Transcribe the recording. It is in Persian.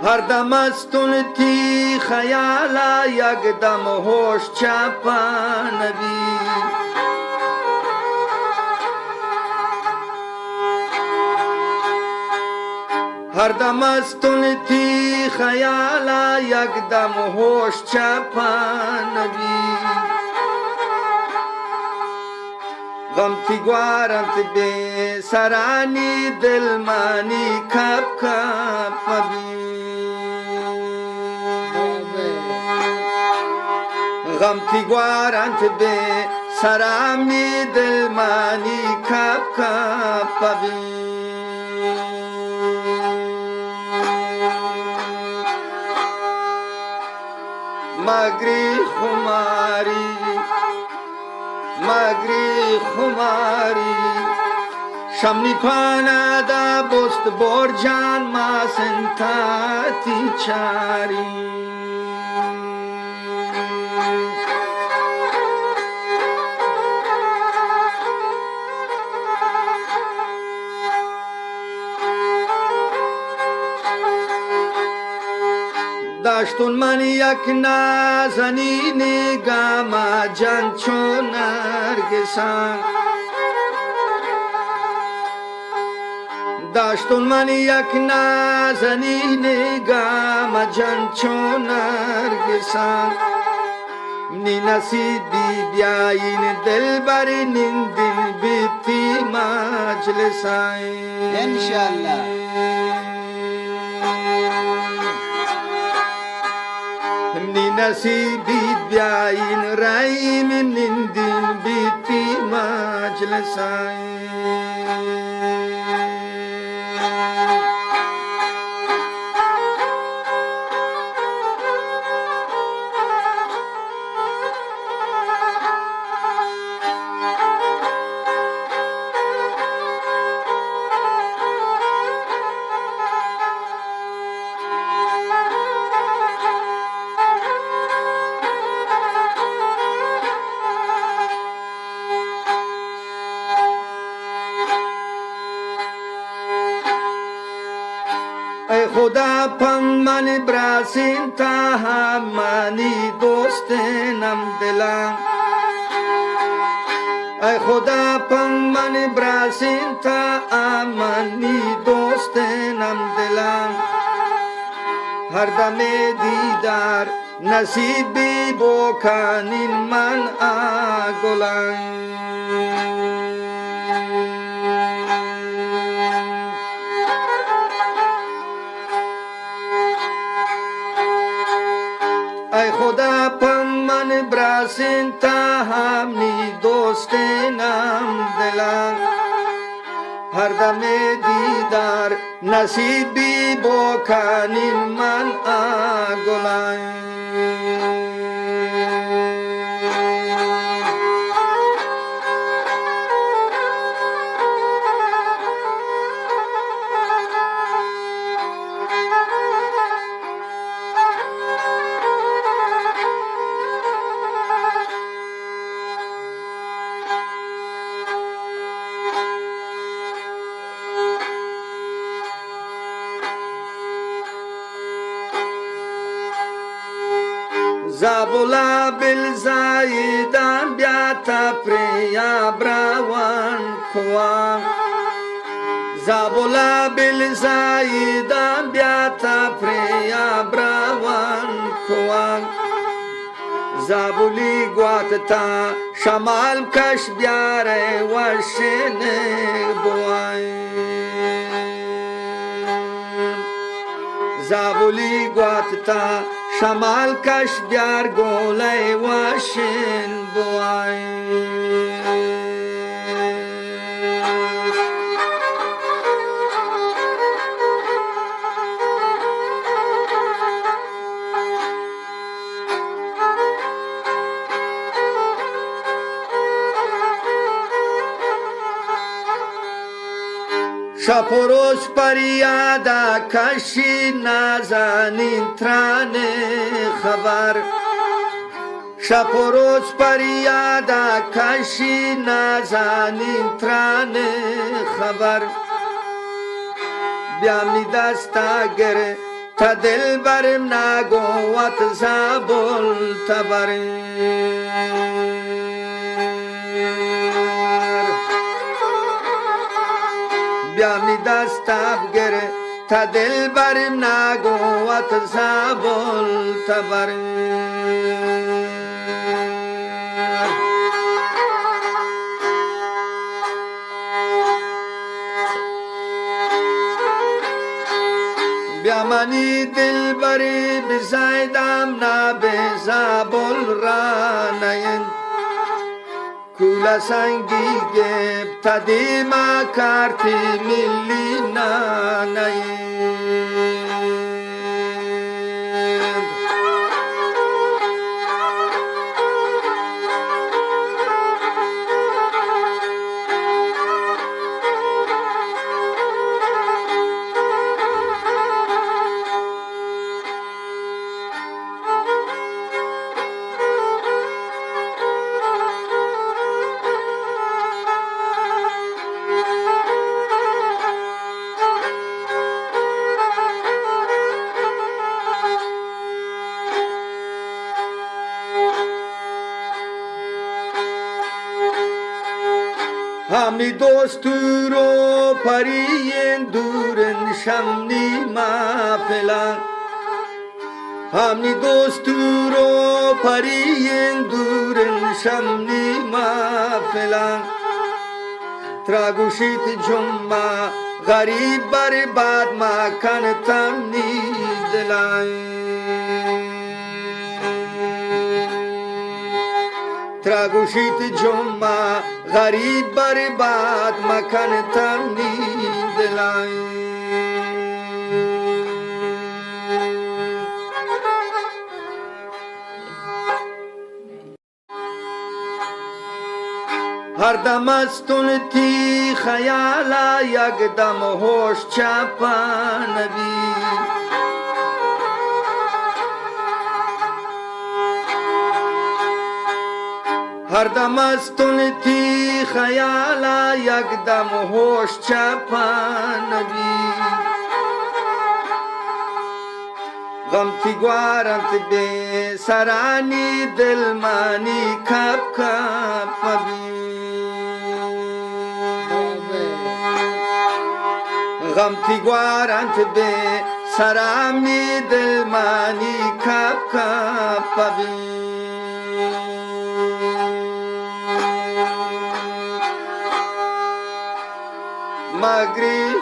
هر دم از تونتی خیالا یک دم هوش چپانوی هر دم از تونتی خیالا یک دم هوش چپانوی غم تی گوارنت به سرانی دلمانی کپ کپ بی غم تی گوارنت به سرانی دلمانی کپ کپ بی مگری خماری مگری خماری شمنی پانا دا بست برجان ما سنتاتی چاری داشتون من یک نازنین گاما جان چون نرگسان داشتون من یک نازنین گاما جان چون نرگسان نی نصیبی بیاین دل بری نندین بیتی مجلسان انشالله نی نصیبی بیاین رایم نندین بیتی مجلسان ای خدا پن من براسین تا همانی دوستنم دلم ای خدا پن من براسین تا همانی دوستنم دلم هر دم دیدار نصیبی بکنین من آگلم ای خدا پن من براسین تا همنی دوستنم دلم هر دم دیدار نصیبی بکنین من آگلم زابولا بالزايدان بياتا بريا براوان كوان زابولا بالزايدان بياتا بريا براوان كوان زابولي قواتتا شمال كش بياري وشن بوان زابولي قواتتا شمال کش بیار گوله واشن بوای شب و روز پریادا کشی نازنین ترانه خبر شب و روز پریادا کشی نازنین ترانه خبر بیا می دستا گر تا دل برم نگوت زبل تبرم بیامی دستم گره تا دل برم نگوت زبل تبرم بیامانی دل بری بزایدم نه به زبل رانین کولا سنگی گب تا دیما کارتی ملی نانین همی دوستور و پرین دورن شمنی ما فلان همی دوستور و پرین دورن شمنی ما فلان تراگوشیت جمعه غریب بر بعد ما کنتم نی دلان تراگوشیت جمعه غریب بر بعد مکن تمنی دلائیں هر دم استون تی خیالا یک دم ہوش چپانوی هر دم استون تی خیالا یک دم ہوش چپانوی غم تی گوارنت بے سرانی دل مانی کپ کپ مبی غم تی گوارنت بے سرانی دل مانی کپ کپ مبی Magri